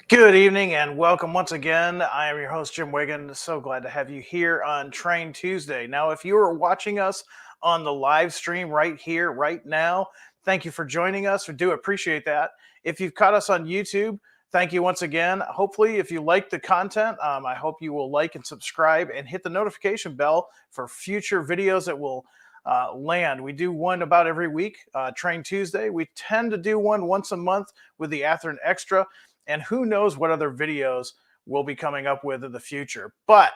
Good evening and welcome once again. I am your host, Jim Wiggin. So glad to have you here on Train Tuesday. Now, if you are watching us on the live stream right here, right now, thank you for joining us. We do appreciate that. If you've caught us on YouTube, thank you once again. Hopefully, if you like the content, I hope you will like and subscribe and hit the notification bell for future videos that will land. We do one about every week, Train Tuesday. We tend to do one once a month with the Athearn Extra. And who knows what other videos we'll be coming up with in the future. But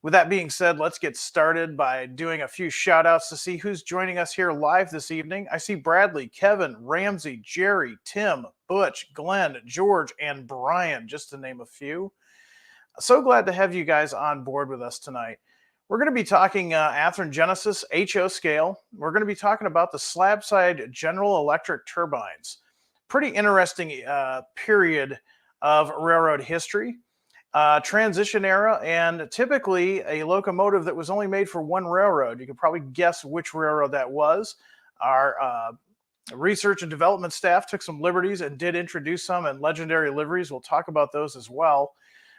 with that being said, let's get started by doing a few shout outs to see who's joining us here live this evening. I see Bradley, Kevin, Ramsey, Jerry, Tim, Butch, Glenn, George, and Brian, just to name a few. So glad to have you guys on board with us tonight. We're going to be talking Athearn Genesis HO scale. We're going to be talking about the Slab Side General Electric turbines. Pretty interesting period of railroad history, transition era, and typically a locomotive that was only made for one railroad. You can probably guess which railroad that was. Our research and development staff took some liberties and did introduce some and legendary liveries. We'll talk about those as well.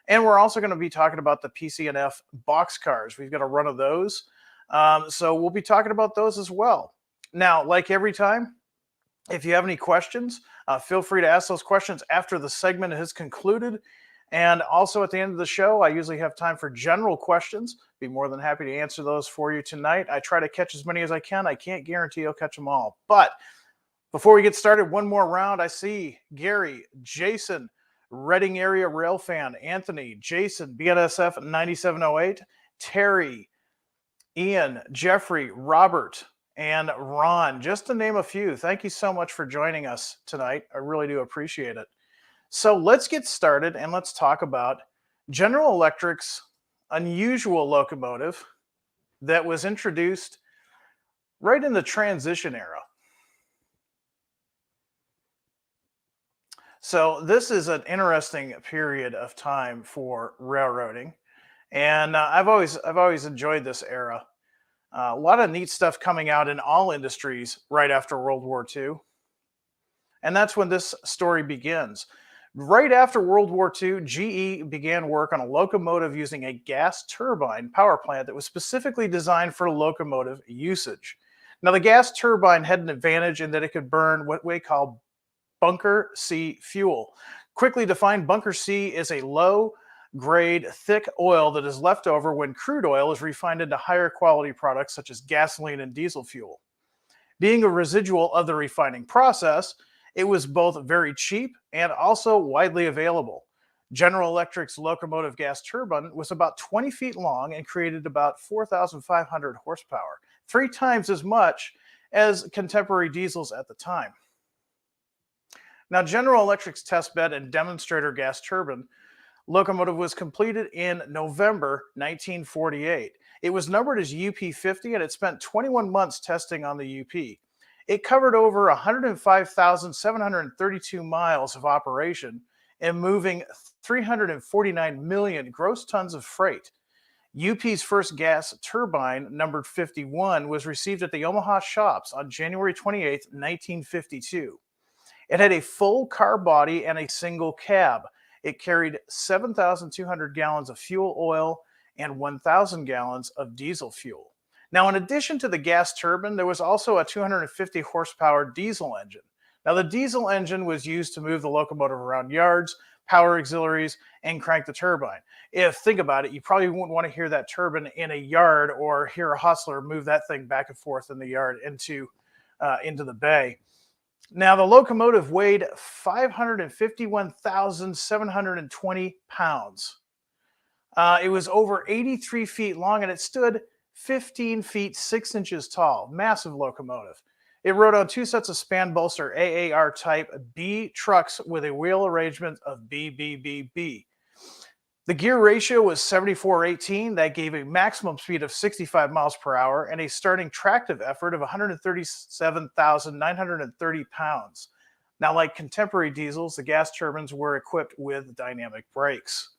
And we're also going to be talking about the PC&F boxcars. We've got a run of those. So we'll be talking about those as well. Now, like every time, if you have any questions, feel free to ask those questions after the segment has concluded. And also at the end of the show, I usually have time for general questions. Be more than happy to answer those for you tonight. I try to catch as many as I can. I can't guarantee I'll catch them all. But before we get started, one more round. I see Gary, Jason, Reading Area Rail Fan, Anthony, Jason, BNSF 9708, Terry, Ian, Jeffrey, Robert, and Ron, just to name a few. Thank you so much for joining us tonight. I really do appreciate it. So let's get started and let's talk about General Electric's unusual locomotive that was introduced right in the transition era. So this is an interesting period of time for railroading, and I've always enjoyed this era. A lot of neat stuff coming out in all industries right after World War II. And that's when this story begins. Right after World War II, GE began work on a locomotive using a gas turbine power plant that was specifically designed for locomotive usage. Now, the gas turbine had an advantage in that it could burn what we call bunker C fuel. Quickly defined, bunker C is a low grade thick oil that is left over when crude oil is refined into higher quality products such as gasoline and diesel fuel. Being a residual of the refining process, it was both very cheap and also widely available. General Electric's locomotive gas turbine was about 20 feet long and created about 4,500 horsepower, 3 times as much as contemporary diesels at the time. Now, General Electric's testbed and demonstrator gas turbine locomotive was completed in November 1948. It was numbered as UP50 and it spent 21 months testing on the UP. It covered over 105,732 miles of operation and moving 349 million gross tons of freight. UP's first gas turbine, numbered 51, was received at the Omaha shops on January 28, 1952. It had a full car body and a single cab. It carried 7,200 gallons of fuel oil and 1,000 gallons of diesel fuel. Now, in addition to the gas turbine, there was also a 250 horsepower diesel engine. Now, the diesel engine was used to move the locomotive around yards, power auxiliaries, and crank the turbine. Think about it, you probably wouldn't want to hear that turbine in a yard or hear a hustler move that thing back and forth in the yard into the bay. Now, the locomotive weighed 551,720 pounds. It was over 83 feet long and it stood 15 feet 6 inches tall. Massive locomotive. It rode on 2 sets of span bolster AAR type B trucks with a wheel arrangement of BBBB. The gear ratio was 74:18. That gave a maximum speed of 65 miles per hour and a starting tractive effort of 137,930 pounds. Now, like contemporary diesels, the gas turbines were equipped with dynamic brakes.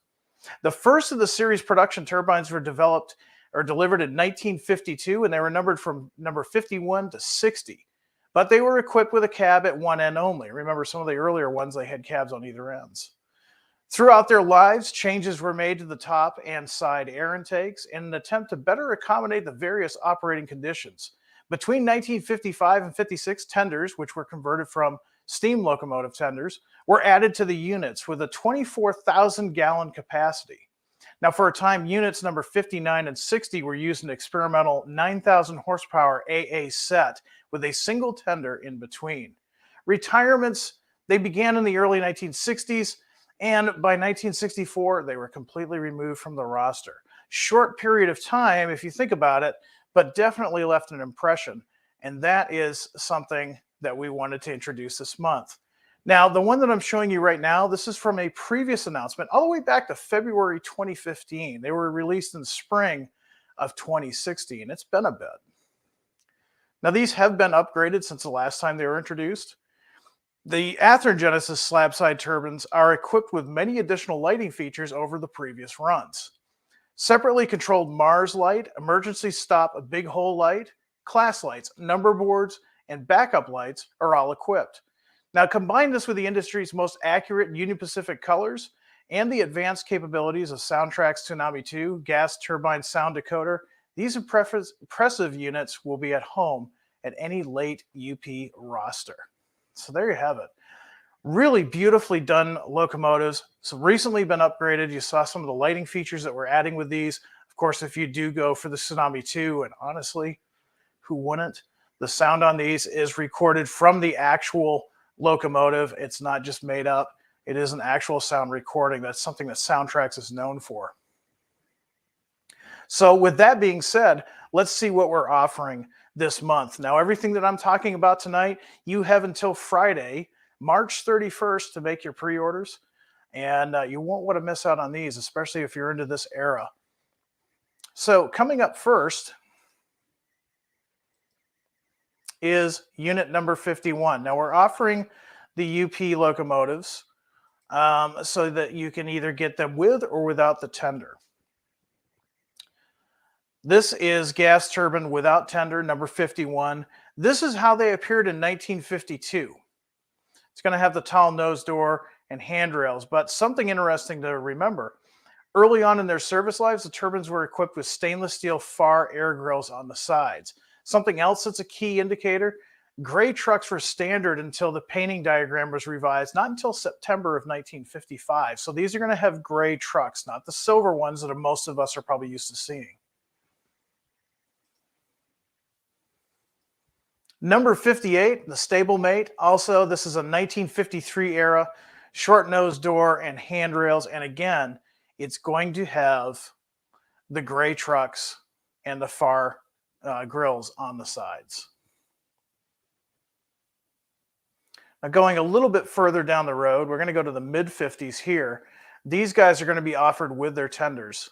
The first of the series production turbines were developed or delivered in 1952, and they were numbered from number 51 to 60. But they were equipped with a cab at one end only. Remember, some of the earlier ones, they had cabs on either ends. Throughout their lives, changes were made to the top and side air intakes in an attempt to better accommodate the various operating conditions. Between 1955 and 56, tenders, which were converted from steam locomotive tenders, were added to the units with a 24,000-gallon capacity. Now, for a time, units number 59 and 60 were used in experimental 9,000 horsepower AA set with a single tender in between. Retirements, they began in the early 1960s, and by 1964, they were completely removed from the roster. Short period of time, if you think about it, but definitely left an impression. And that is something that we wanted to introduce this month. Now, the one that I'm showing you right now, this is from a previous announcement all the way back to February 2015. They were released in spring of 2016. It's been a bit. Now, these have been upgraded since the last time they were introduced. The Athearn Genesis Slab Side turbines are equipped with many additional lighting features over the previous runs. Separately controlled Mars light, emergency stop big hole light, class lights, number boards, and backup lights are all equipped. Now, combine this with the industry's most accurate Union Pacific colors and the advanced capabilities of Soundtrack's Tsunami 2 gas turbine sound decoder, these impressive units will be at home at any late UP roster. So there you have it. Really beautifully done locomotives. So recently been upgraded. You saw some of the lighting features that we're adding with these. Of course, if you do go for the Tsunami 2, and honestly, who wouldn't? The sound on these is recorded from the actual locomotive. It's not just made up. It is an actual sound recording. That's something that Soundtracks is known for. So with that being said, let's see what we're offering this month. Now, everything that I'm talking about tonight, you have until Friday, March 31st to make your pre-orders, and you won't want to miss out on these, especially if you're into this era. So coming up first is unit number 51. Now, we're offering the UP locomotives so that you can either get them with or without the tender. This is gas turbine without tender, number 51. This is how they appeared in 1952. It's going to have the tall nose door and handrails, but something interesting to remember. Early on in their service lives, the turbines were equipped with stainless steel FAR air grills on the sides. Something else that's a key indicator, gray trucks were standard until the painting diagram was revised, not until September of 1955. So these are going to have gray trucks, not the silver ones that most of us are probably used to seeing. Number 58, the stablemate. Also, this is a 1953 era, short nose door and handrails. And again, it's going to have the gray trucks and the FAR grills on the sides. Now, going a little bit further down the road, we're going to go to the mid-50s here. These guys are going to be offered with their tenders.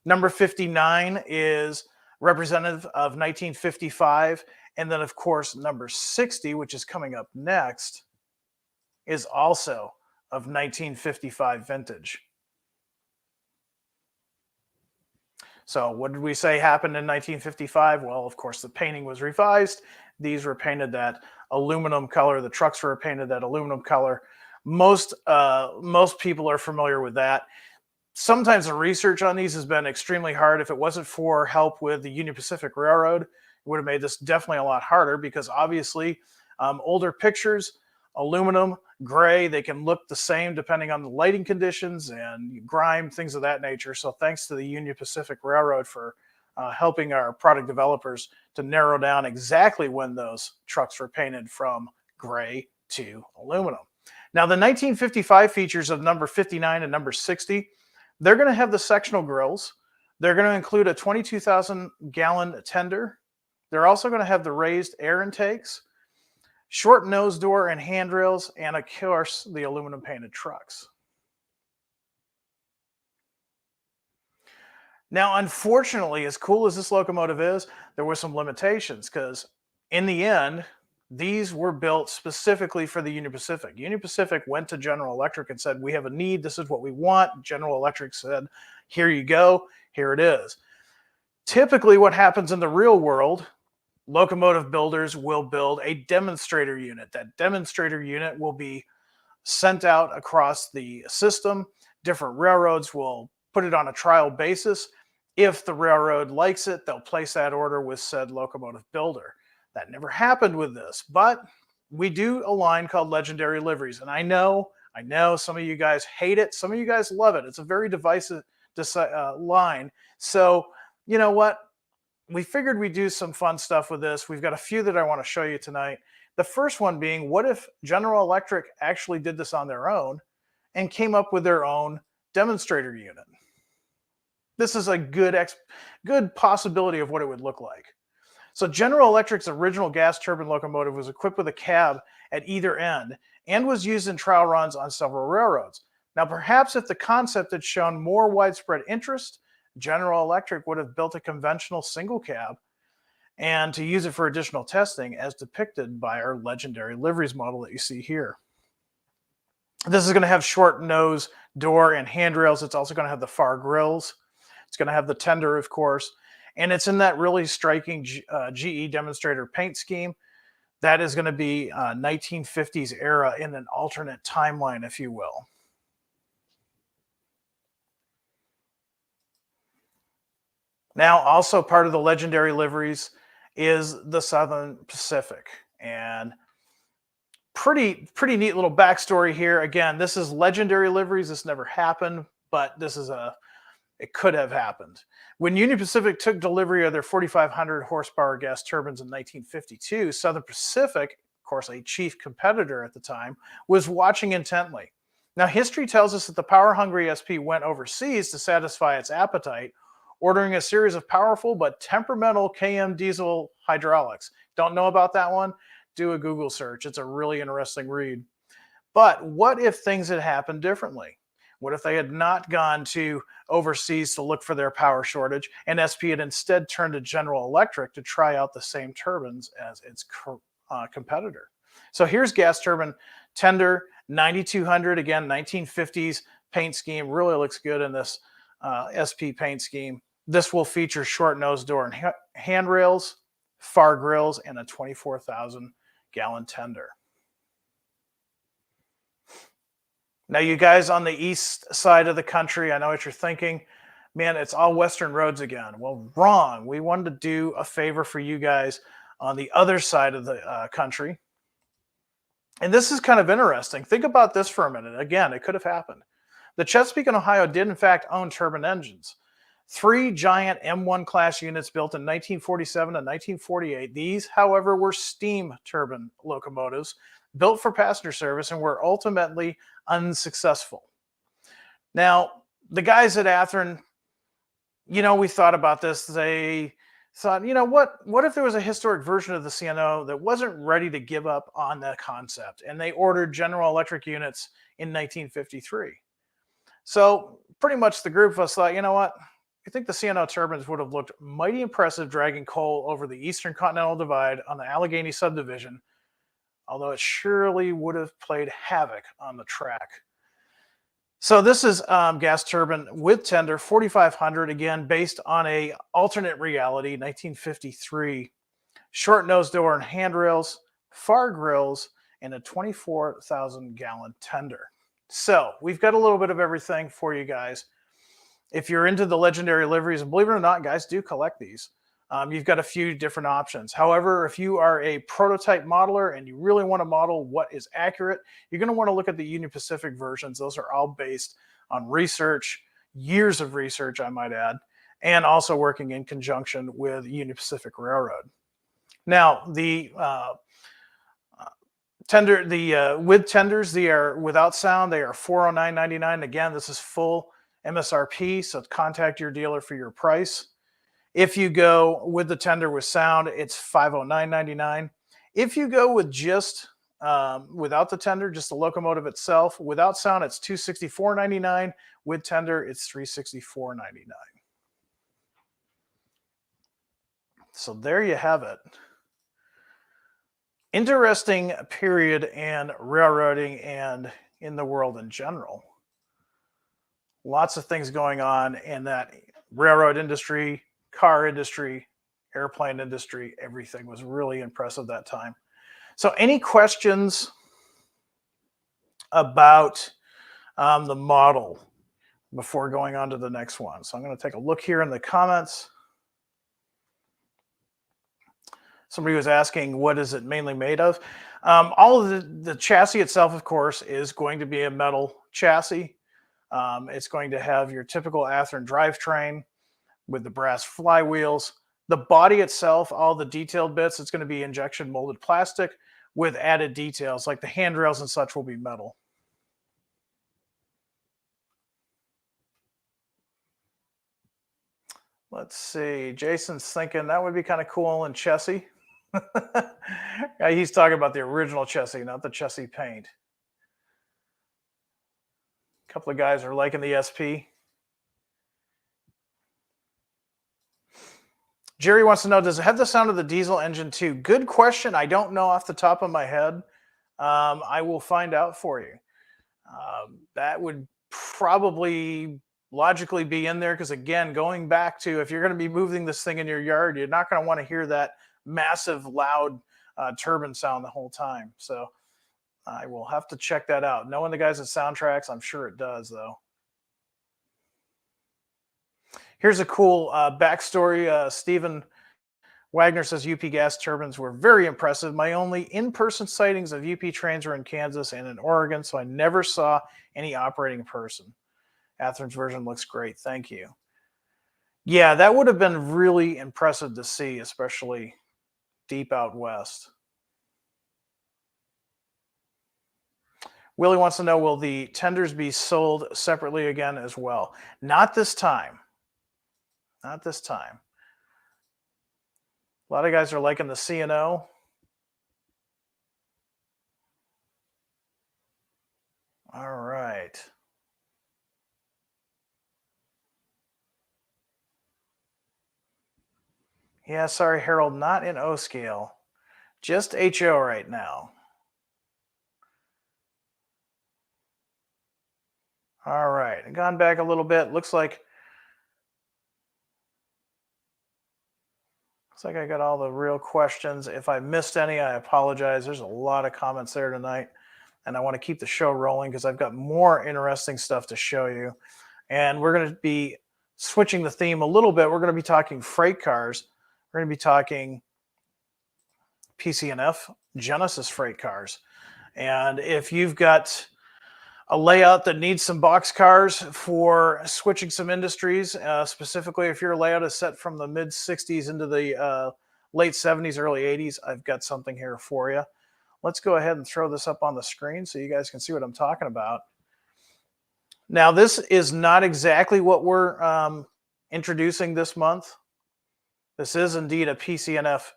Number 59 is representative of 1955. And then, of course, number 60, which is coming up next, is also of 1955 vintage. So what did we say happened in 1955? Well, of course, the painting was revised. These were painted that aluminum color. The trucks were painted that aluminum color. Most people are familiar with that. Sometimes the research on these has been extremely hard. If it wasn't for help with the Union Pacific Railroad, it would have made this definitely a lot harder because obviously older pictures, aluminum, gray, they can look the same depending on the lighting conditions and grime, things of that nature. So thanks to the Union Pacific Railroad for helping our product developers to narrow down exactly when those trucks were painted from gray to aluminum. Now, the 1955 features of number 59 and number 60, they're going to have the sectional grills. They're going to include a 22,000-gallon tender. They're also going to have the raised air intakes, short nose door and handrails, and of course, the aluminum painted trucks. Now, unfortunately, as cool as this locomotive is, there were some limitations because in the end, these were built specifically for the Union Pacific. Union Pacific went to General Electric and said, we have a need. This is what we want. General Electric said, here you go. Here it is. Typically, what happens in the real world, locomotive builders will build a demonstrator unit. That demonstrator unit will be sent out across the system. Different railroads will put it on a trial basis. If the railroad likes it, they'll place that order with said locomotive builder. That never happened with this, but we do a line called Legendary Liveries. And I know some of you guys hate it. Some of you guys love it. It's a very divisive line. So you know what? We figured we'd do some fun stuff with this. We've got a few that I want to show you tonight. The first one being, what if General Electric actually did this on their own and came up with their own demonstrator unit? This is a good possibility of what it would look like. So General Electric's original gas turbine locomotive was equipped with a cab at either end and was used in trial runs on several railroads. Now, perhaps if the concept had shown more widespread interest, General Electric would have built a conventional single cab and to use it for additional testing, as depicted by our Legendary Liveries model that you see here. This is going to have short nose, door, and handrails. It's also going to have the far grills. It's going to have the tender, of course, and it's in that really striking GE demonstrator paint scheme. That is going to be 1950s era in an alternate timeline, if you will. Now, also part of the Legendary Liveries is the Southern Pacific, and pretty neat little backstory here. Again, this is Legendary Liveries. This never happened, but it could have happened. When Union Pacific took delivery of their 4,500 horsepower gas turbines in 1952, Southern Pacific, of course a chief competitor at the time, was watching intently. Now, history tells us that the power-hungry SP went overseas to satisfy its appetite, ordering a series of powerful but temperamental KM diesel hydraulics. Don't know about that one? Do a Google search. It's a really interesting read. But what if things had happened differently? What if they had not gone to overseas to look for their power shortage and SP had instead turned to General Electric to try out the same turbines as its competitor? So here's gas turbine tender 9200, again, 1950s paint scheme. Really looks good in this SP paint scheme. This will feature short nose door and handrails, far grills, and a 24,000 gallon tender. Now, you guys on the east side of the country, I know what you're thinking. Man, it's all Western roads again. Well, wrong. We wanted to do a favor for you guys on the other side of the country. And this is kind of interesting. Think about this for a minute. Again, it could have happened. The Chesapeake and Ohio did, in fact, own turbine engines. 3 giant M1 class units built in 1947 and 1948. These, however, were steam turbine locomotives built for passenger service and were ultimately unsuccessful. Now, the guys at Athearn, we thought about this. They thought, what if there was a historic version of the CNO that wasn't ready to give up on that concept? And they ordered General Electric units in 1953. So pretty much the group of us thought, you know what? I think the CNO turbines would have looked mighty impressive dragging coal over the Eastern Continental Divide on the Allegheny subdivision, although it surely would have played havoc on the track. So this is gas turbine with tender 4,500, again, based on a alternate reality, 1953. Short nose door and handrails, far grills, and a 24,000 gallon tender. So we've got a little bit of everything for you guys. If you're into the Legendary Liveries, and believe it or not, guys do collect these, you've got a few different options. However, if you are a prototype modeler and you really want to model what is accurate, you're going to want to look at the Union Pacific versions. Those are all based on research, years of research, I might add, and also working in conjunction with Union Pacific Railroad. Now, the with tenders, they are without sound. They are $409.99. Again, this is full MSRP, so contact your dealer for your price. If you go with the tender with sound, it's $509.99. If you go with just without the tender, just the locomotive itself, without sound, it's $264.99. With tender, it's $364.99. So there you have it. Interesting period in railroading and in the world in general. Lots of things going on in that railroad industry, car industry, airplane industry. Everything was really impressive that time. So any questions about the model before going on to the next one. So I'm going to take a look here in the comments. Somebody was asking, what is it mainly made of? All of the chassis itself, of course, is going to be a metal chassis. It's going to have your typical Athearn drivetrain with the brass flywheels. The body itself, all the detailed bits, it's going to be injection molded plastic with added details, like the handrails and such will be metal. Let's see. Jason's thinking that would be kind of cool in chassis. He's talking about the original chassis, not the chassis paint. A couple of guys are liking the SP. Jerry wants to know, does it have the sound of the diesel engine too? Good question. I don't know off the top of my head. I will find out for you. That would probably logically be in there because, again, going back to if you're going to be moving this thing in your yard, you're not going to want to hear that massive, loud turbine sound the whole time. So I will have to check that out. Knowing the guys at Soundtracks, I'm sure it does, though. Here's a cool backstory. Stephen Wagner says UP gas turbines were very impressive. My only in-person sightings of UP trains were in Kansas and in Oregon, so I never saw any operating person. Athearn's version looks great. Thank you. Yeah, that would have been really impressive to see, especially deep out west. Willie wants to know, will the tenders be sold separately again as well? Not this time. Not this time. A lot of guys are liking the C&O. All right. Yeah, sorry, Harold, not in O scale. Just HO right now. All right, gone back a little bit. Looks like I got all the real questions. If I missed any, I apologize. There's a lot of comments there tonight, and I want to keep the show rolling because I've got more interesting stuff to show you. And we're going to be switching the theme a little bit. We're going to be talking freight cars. We're going to be talking PC&F Genesis freight cars. And if you've got a layout that needs some box cars for switching some industries, specifically if your layout is set from the mid 60s into the late 70s, early 80s, I've got something here for you. Let's go ahead and throw this up on the screen so you guys can see what I'm talking about. Now, this is not exactly what we're introducing this month. This is indeed a PC&F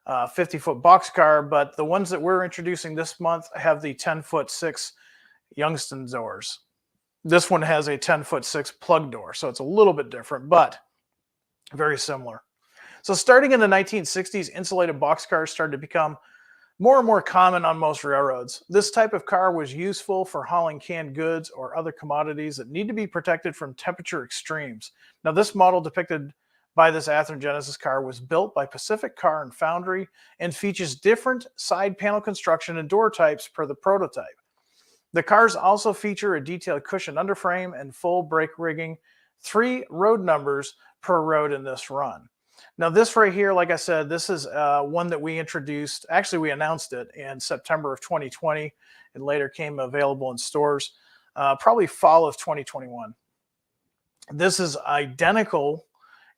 50-foot box car, but the ones that we're introducing this month have the 10-foot 6 Youngstown doors. This one has a 10-foot 6 plug door, so it's a little bit different, but very similar. So starting in the 1960s, insulated boxcars started to become more and more common on most railroads. This type of car was useful for hauling canned goods or other commodities that need to be protected from temperature extremes. Now, this model depicted by this Athearn Genesis car was built by Pacific Car and Foundry and features different side panel construction and door types per the prototype. The cars also feature a detailed cushion underframe and full brake rigging, 3 road numbers per road in this run. Now, this right here, like I said, this is one that we introduced. Actually, we announced it in September of 2020. It later came available in stores, probably fall of 2021. This is identical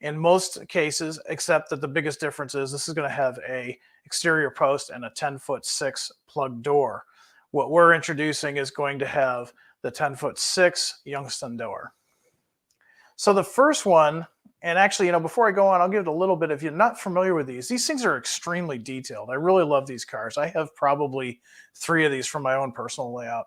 in most cases, except that the biggest difference is this is going to have a exterior post and a 10-foot 6 plug door. What we're introducing is going to have the 10-foot 6 Youngstown Door. So the first one, and actually, before I go on, I'll give it a little bit. If you're not familiar with these things are extremely detailed. I really love these cars. I have probably 3 of these from my own personal layout.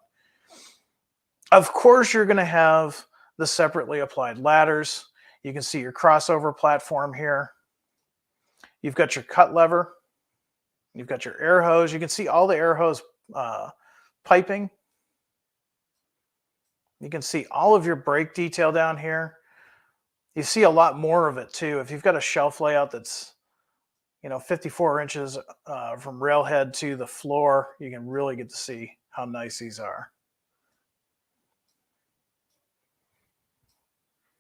Of course, you're going to have the separately applied ladders. You can see your crossover platform here. You've got your cut lever. You've got your air hose. You can see all the air hose piping. You can see all of your brake detail down here. You see a lot more of it too. If you've got a shelf layout that's 54 inches from railhead to the floor, you can really get to see how nice these are.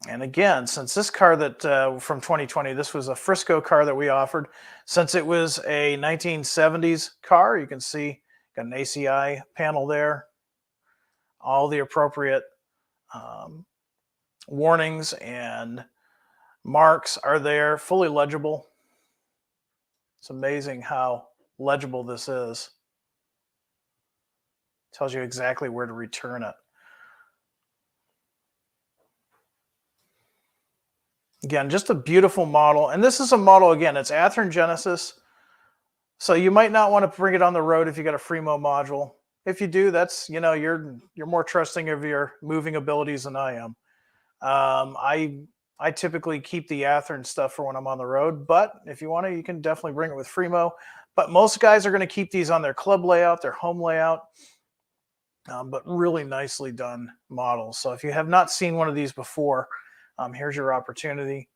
And again, since this car that from 2020, this was a Frisco car that we offered. Since it was a 1970s car, you can see got an ACI panel there, all the appropriate um, warnings and marks are there, fully legible. It's amazing how legible this is. Tells you exactly where to return it. Again, just a beautiful model. And this is a model, again, it's Athearn Genesis. So you might not want to bring it on the road if you got a Fremo module. If you do, that's, you're more trusting of your moving abilities than I am. I typically keep the Athearn stuff for when I'm on the road, but if you want to, you can definitely bring it with Fremo. But most guys are going to keep these on their club layout, their home layout, but really nicely done models. So if you have not seen one of these before, here's your opportunity.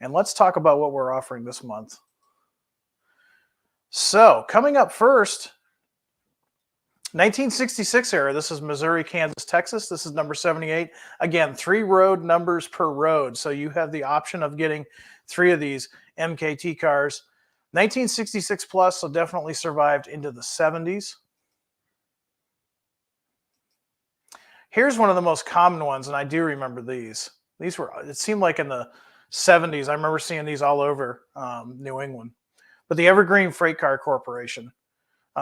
And let's talk about what we're offering this month. So coming up first, 1966 era. This is Missouri, Kansas, Texas. This is number 78. Again, 3 road numbers per road. So you have the option of getting 3 of these MKT cars. 1966 plus, so definitely survived into the 70s. Here's one of the most common ones, and I do remember these. These were, it seemed like in the 70s, I remember seeing these all over New England. But the Evergreen Freight Car Corporation.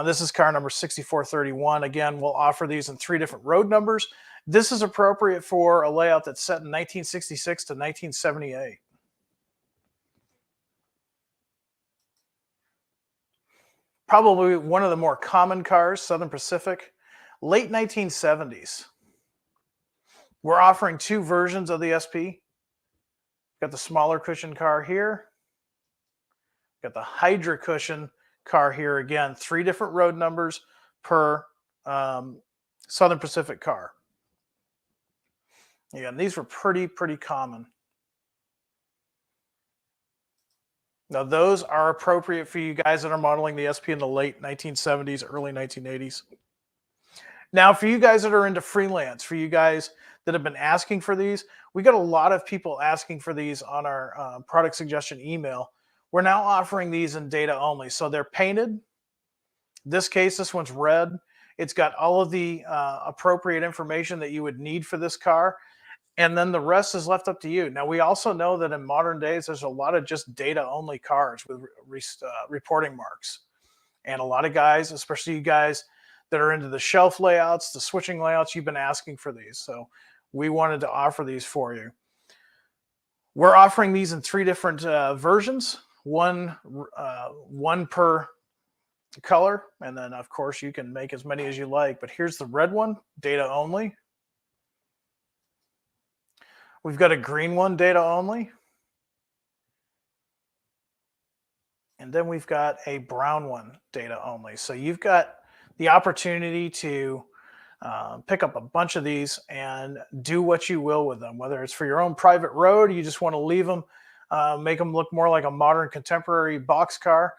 This is car number 6431. Again, we'll offer these in 3 different road numbers. This is appropriate for a layout that's set in 1966 to 1978. Probably one of the more common cars, Southern Pacific, late 1970s. We're offering 2 versions of the SP. Got the smaller cushion car here. Got the Hydra cushion car here. Again, 3 different road numbers per Southern Pacific car. Again, these were pretty common. Now, those are appropriate for you guys that are modeling the SP in the late 1970s, early 1980s. Now, for you guys that are into freelance, for you guys that have been asking for these, we got a lot of people asking for these on our product suggestion email. We're now offering these in data only. So they're painted. This case, this one's red. It's got all of the appropriate information that you would need for this car. And then the rest is left up to you. Now, we also know that in modern days, there's a lot of just data only cars with reporting marks. And a lot of guys, especially you guys that are into the shelf layouts, the switching layouts, you've been asking for these. So we wanted to offer these for you. We're offering these in 3 different versions, one per color. And then, of course, you can make as many as you like. But here's the red one, data only. We've got a green one, data only. And then we've got a brown one, data only. So you've got the opportunity to pick up a bunch of these and do what you will with them, whether it's for your own private road, you just want to leave them, make them look more like a modern contemporary box car.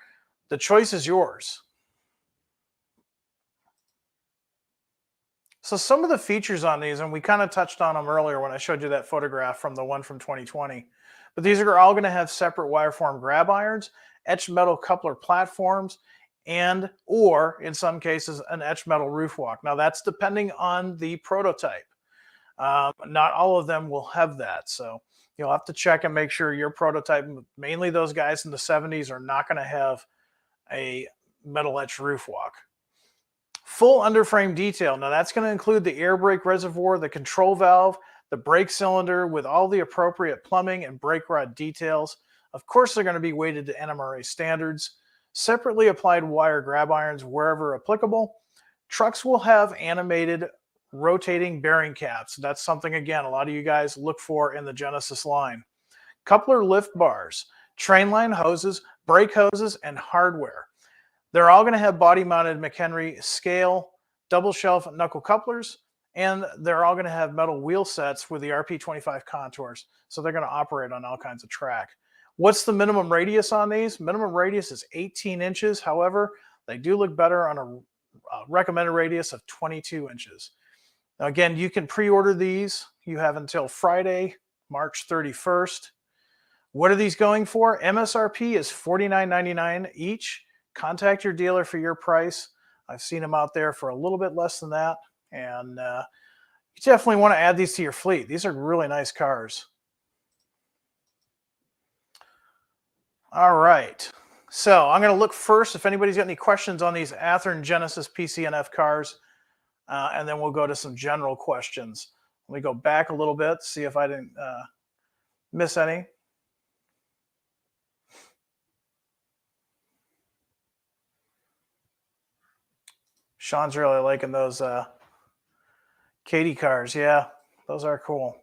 The choice is yours. So some of the features on these, and we kind of touched on them earlier when I showed you that photograph from the one from 2020, but these are all going to have separate wire form grab irons, etched metal coupler platforms, and or in some cases an etched metal roof walk. Now that's depending on the prototype. Not all of them will have that. So you'll have to check and make sure your prototype, mainly those guys in the 70s, are not going to have a metal etched roof walk. Full underframe detail. Now that's going to include the air brake reservoir, the control valve, the brake cylinder with all the appropriate plumbing and brake rod details. Of course, they're going to be weighted to NMRA standards. Separately applied wire grab irons wherever applicable. Trucks will have animated rotating bearing caps. That's something, again, a lot of you guys look for in the Genesis line. Coupler lift bars, train line hoses, brake hoses, and hardware. They're all going to have body-mounted McHenry scale, double shelf knuckle couplers, and they're all going to have metal wheel sets with the RP25 contours. So they're going to operate on all kinds of track. What's the minimum radius on these? Minimum radius is 18 inches. However, they do look better on a recommended radius of 22 inches. Now, again, you can pre-order these. You have until Friday March 31st. What are these going for? MSRP is $49.99 each. Contact your dealer for your price. I've seen them out there for a little bit less than that. And you definitely want to add these to your fleet. These are really nice cars. All right. So I'm going to look first if anybody's got any questions on these Athearn Genesis PC&F cars. And then we'll go to some general questions. Let me go back a little bit, see if I didn't miss any. Sean's really liking those Katie cars. Yeah, those are cool.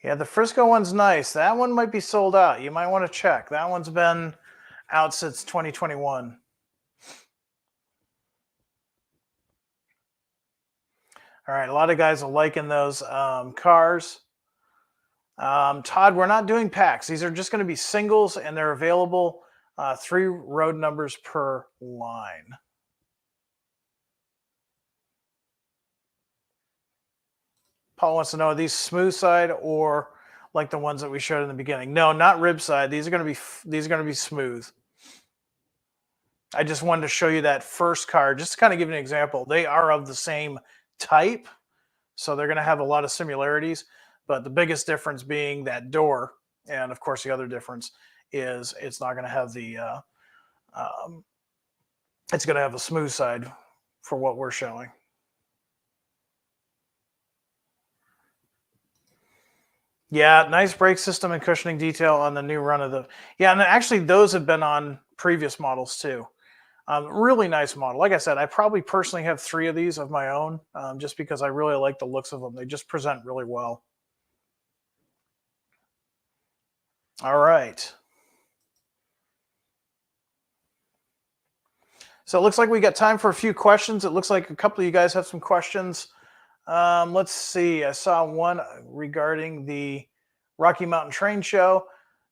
Yeah, the Frisco one's nice. That one might be sold out. You might want to check. That one's been out since 2021. All right, a lot of guys are liking those cars. Todd, we're not doing packs. These are just going to be singles, and they're available 3 road numbers per line. Paul wants to know, are these smooth side or like the ones that we showed in the beginning? No, not rib side. These are going to be smooth. I just wanted to show you that first car, just to kind of give you an example. They are of the same type, so they're going to have a lot of similarities, but the biggest difference being that door, and of course the other difference is it's not going to have the it's going to have a smooth side for what we're showing. Yeah, nice brake system and cushioning detail on the new run of the. Yeah, and actually those have been on previous models too. Really nice model. Like I said, I probably personally have 3 of these of my own, just because I really like the looks of them. They just present really well. All right. So it looks like we got time for a few questions. It looks like a couple of you guys have some questions. Let's see. I saw one regarding the Rocky Mountain Train Show.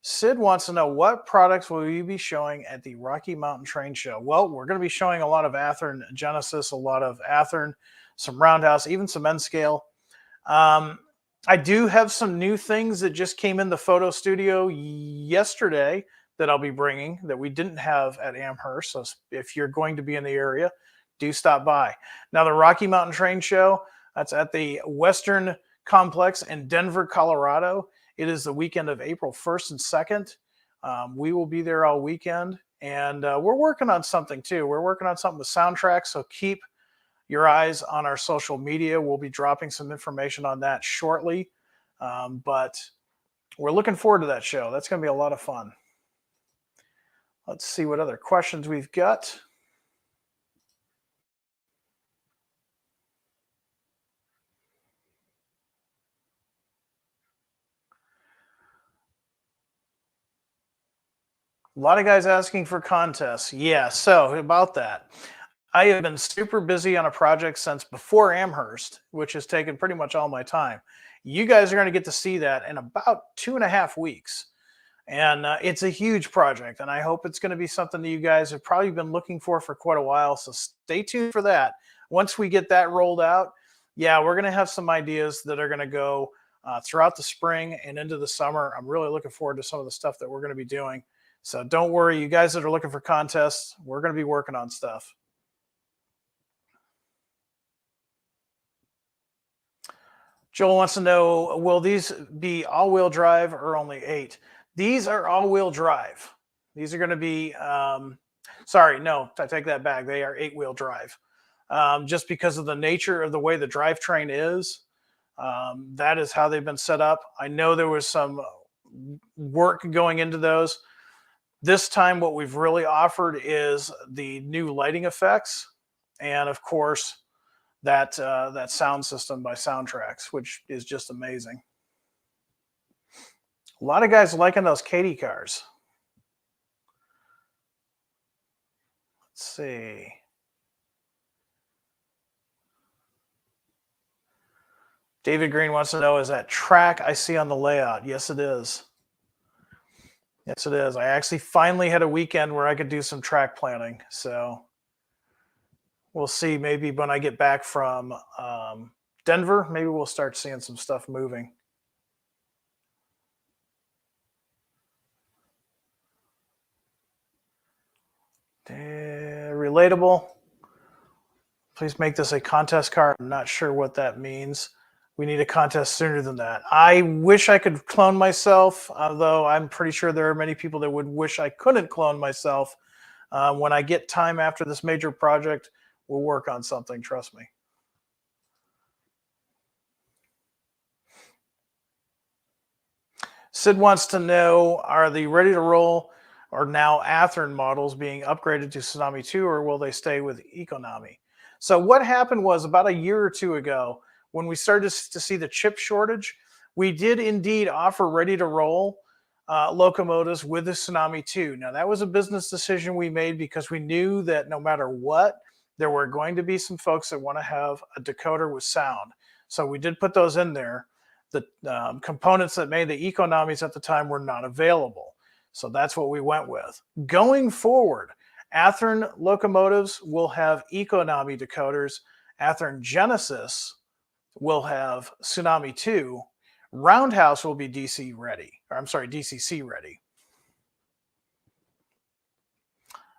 Sid wants to know, what products will you be showing at the Rocky Mountain Train Show? Well, we're going to be showing a lot of Athearn Genesis, a lot of Athearn, some Roundhouse, even some N-Scale. I do have some new things that just came in the photo studio yesterday that I'll be bringing that we didn't have at Amherst. So if you're going to be in the area, do stop by. Now, the Rocky Mountain Train Show, that's at the Western Complex in Denver, Colorado. It is the weekend of April 1st and 2nd. We will be there all weekend. And we're working on something too. We're working on something with soundtracks. So keep your eyes on our social media. We'll be dropping some information on that shortly. But we're looking forward to that show. That's going to be a lot of fun. Let's see what other questions we've got. A lot of guys asking for contests. Yeah, so about that. I have been super busy on a project since before Amherst, which has taken pretty much all my time. You guys are going to get to see that in about 2.5 weeks. And it's a huge project, and I hope it's going to be something that you guys have probably been looking for quite a while. So stay tuned for that. Once we get that rolled out, yeah, we're going to have some ideas that are going to go throughout the spring and into the summer. I'm really looking forward to some of the stuff that we're going to be doing. So don't worry, you guys that are looking for contests, we're going to be working on stuff. Joel wants to know, will these be all-wheel drive or only 8? These are all-wheel drive. These are going to be, sorry, no, I take that back. They are 8-wheel drive. Just because of the nature of the way the drivetrain is, that is how they've been set up. I know there was some work going into those. This time, what we've really offered is the new lighting effects, and of course, that sound system by Soundtracks, which is just amazing. A lot of guys liking those Katie cars. Let's see. David Green wants to know, is that track I see on the layout? Yes, it is. Yes, it is. I actually finally had a weekend where I could do some track planning. So we'll see. Maybe when I get back from Denver, maybe we'll start seeing some stuff moving. Relatable. Please make this a contest car. I'm not sure what that means. We need a contest sooner than that. I wish I could clone myself, although I'm pretty sure there are many people that would wish I couldn't clone myself. When I get time after this major project, we'll work on something, trust me. Sid wants to know, are the ready to roll or now Athearn models being upgraded to Tsunami 2, or will they stay with Economy? So what happened was about a year or two ago, when we started to see the chip shortage, we did indeed offer ready to roll locomotives with the Tsunami 2. Now that was a business decision we made because we knew that no matter what, there were going to be some folks that want to have a decoder with sound. So we did put those in there. The components that made the Economies at the time were not available. So that's what we went with. Going forward, Athearn locomotives will have Economy decoders. Athearn Genesis will have Tsunami 2. Roundhouse will be DC ready. Or I'm sorry, DCC ready.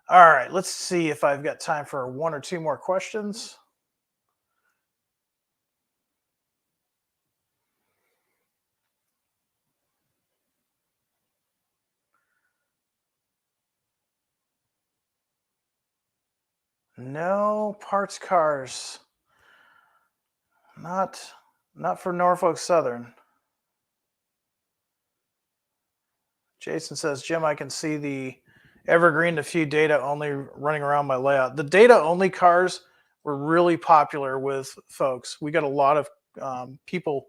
All right, let's see if I've got time for one or two more questions. No parts cars. Not for Norfolk Southern. Jason says, Jim, I can see the Evergreen, the few data only running around my layout. The data only cars were really popular with folks. We got a lot of people,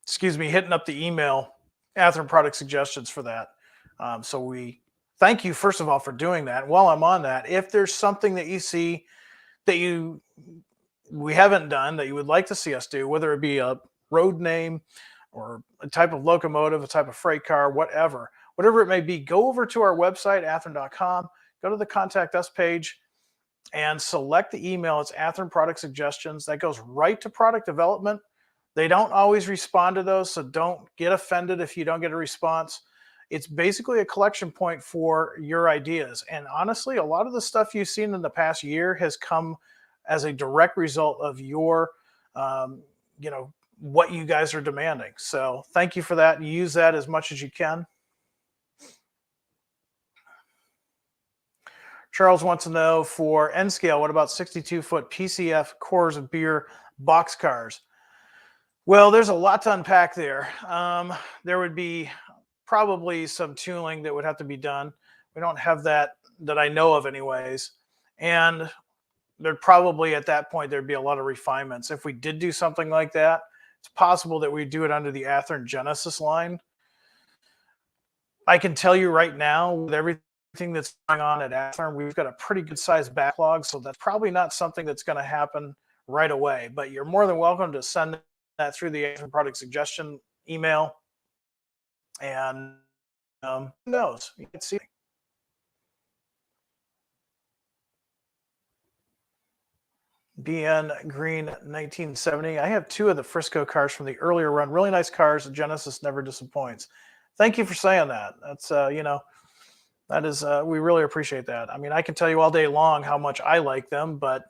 hitting up the email Athearn product suggestions for that. So we thank you, first of all, for doing that. While I'm on that, if there's something that you see that we haven't done that you would like to see us do, whether it be a road name or a type of locomotive, a type of freight car, whatever it may be, go over to our website, athearn.com, go to the Contact Us page, and select the email. It's Athearn Product Suggestions. That goes right to product development. They don't always respond to those, so don't get offended if you don't get a response. It's basically a collection point for your ideas. And honestly, a lot of the stuff you've seen in the past year has come as a direct result of your, what you guys are demanding. So thank you for that. Use that as much as you can. Charles wants to know, for N scale, what about 62-foot PC&F cores and beer box cars? Well, there's a lot to unpack there. There would be probably some tooling that would have to be done. We don't have that I know of anyways. And there'd probably, at that point, there'd be a lot of refinements. If we did do something like that, it's possible that we do it under the Athearn Genesis line. I can tell you right now, with everything that's going on at Athearn, we've got a pretty good sized backlog. So that's probably not something that's going to happen right away. But you're more than welcome to send that through the Athearn product suggestion email. And who knows? You can see. BN Green 1970. I have two of the Frisco cars from the earlier run. Really nice cars. Genesis never disappoints. Thank you for saying that. That's that is we really appreciate that. I mean, I can tell you all day long how much I like them, but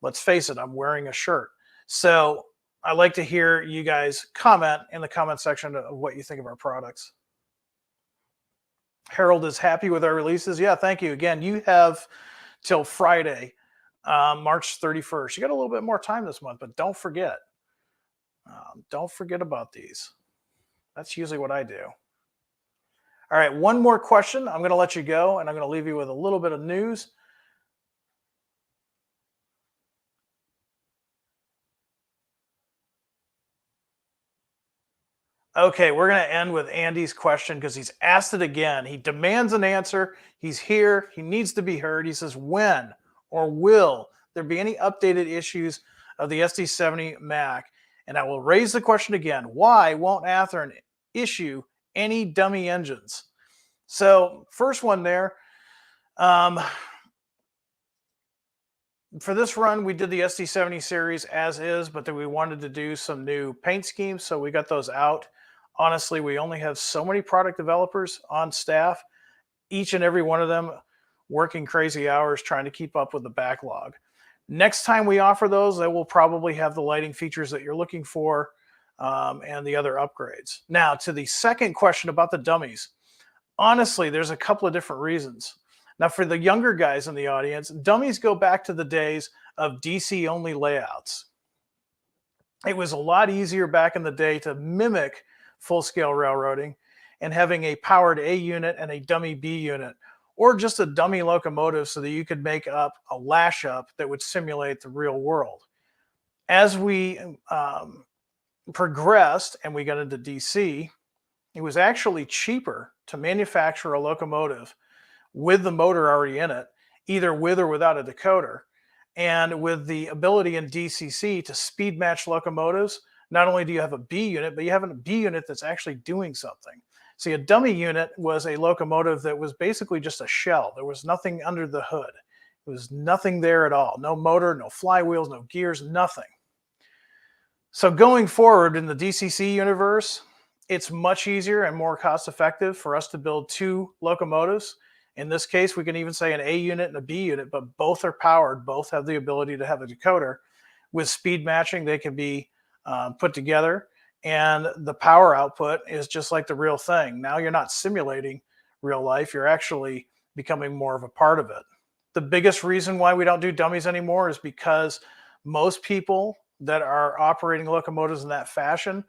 let's face it, I'm wearing a shirt. So I like to hear you guys comment in the comment section of what you think of our products. Harold is happy with our releases. Yeah, thank you. Again, you have till Friday, March 31st. You got a little bit more time this month, but don't forget. Don't forget about these. That's usually what I do. All right, one more question. I'm going to let you go, and I'm going to leave you with a little bit of news. Okay, we're going to end with Andy's question because he's asked it again. He demands an answer. He's here. He needs to be heard. He says, when or will there be any updated issues of the SD70 Mac? And I will raise the question again. Why won't Athearn issue any dummy engines? So first one there. Um, for this run, we did the SD70 series as is, but then we wanted to do some new paint schemes, so we got those out. Honestly, we only have so many product developers on staff, each and every one of them working crazy hours trying to keep up with the backlog. Next time we offer those, they will probably have the lighting features that you're looking for and the other upgrades. Now, to the second question about the dummies. Honestly, there's a couple of different reasons. Now, for the younger guys in the audience, dummies go back to the days of DC only layouts. It was a lot easier back in the day to mimic full scale railroading and having a powered A unit and a dummy B unit, or just a dummy locomotive so that you could make up a lash up that would simulate the real world. As we progressed and we got into DC, it was actually cheaper to manufacture a locomotive with the motor already in it, either with or without a decoder. And with the ability in DCC to speed match locomotives, not only do you have a B unit, but you have a B unit that's actually doing something. See, a dummy unit was a locomotive that was basically just a shell. There was nothing under the hood. There was nothing there at all. No motor, no flywheels, no gears, nothing. So going forward in the DCC universe, it's much easier and more cost effective for us to build two locomotives. In this case, we can even say an A unit and a B unit, but both are powered. Both have the ability to have a decoder. With speed matching, they can be put together, and the power output is just like the real thing. Now you're not simulating real life. You're actually becoming more of a part of it. The biggest reason why we don't do dummies anymore is because most people that are operating locomotives in that fashion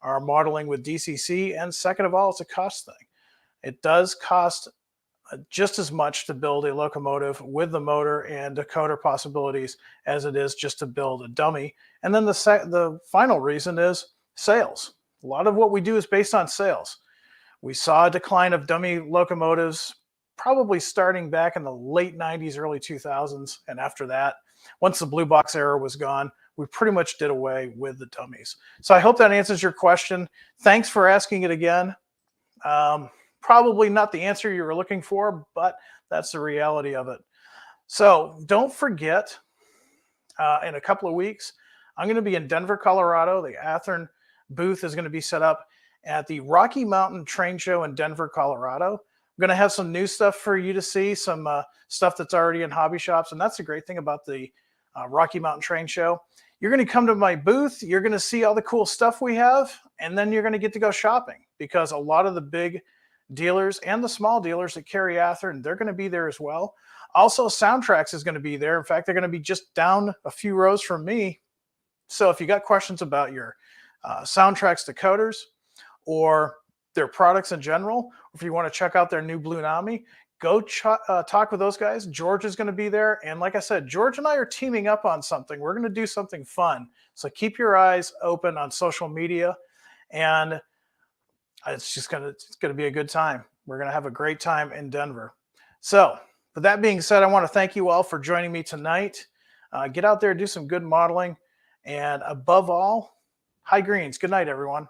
are modeling with DCC, and second of all, it's a cost thing. It does cost just as much to build a locomotive with the motor and decoder possibilities as it is just to build a dummy. And then the final reason is sales. A lot of what we do is based on sales. We saw a decline of dummy locomotives probably starting back in the late 90s, early 2000s. And after that, once the blue box era was gone, we pretty much did away with the dummies. So I hope that answers your question. Thanks for asking it again. Probably not the answer you were looking for, but that's the reality of it. So don't forget, in a couple of weeks, I'm going to be in Denver, Colorado. The Athearn booth is going to be set up at the Rocky Mountain Train Show in Denver, Colorado. I'm going to have some new stuff for you to see, some stuff that's already in hobby shops. And that's the great thing about the Rocky Mountain Train Show. You're going to come to my booth, you're going to see all the cool stuff we have, and then you're going to get to go shopping, because a lot of the big dealers and the small dealers that carry Athearn, they're going to be there as well. Also, Soundtracks is going to be there. In fact, they're going to be just down a few rows from me. So if you got questions about your Soundtracks decoders or their products in general, if you want to check out their new Tsunami, go talk with those guys. George is going to be there. And like I said, George and I are teaming up on something. We're going to do something fun. So keep your eyes open on social media, and it's going to be a good time. We're going to have a great time in Denver. So with that being said, I want to thank you all for joining me tonight. Get out there, do some good modeling. And above all, high greens. Good night, everyone.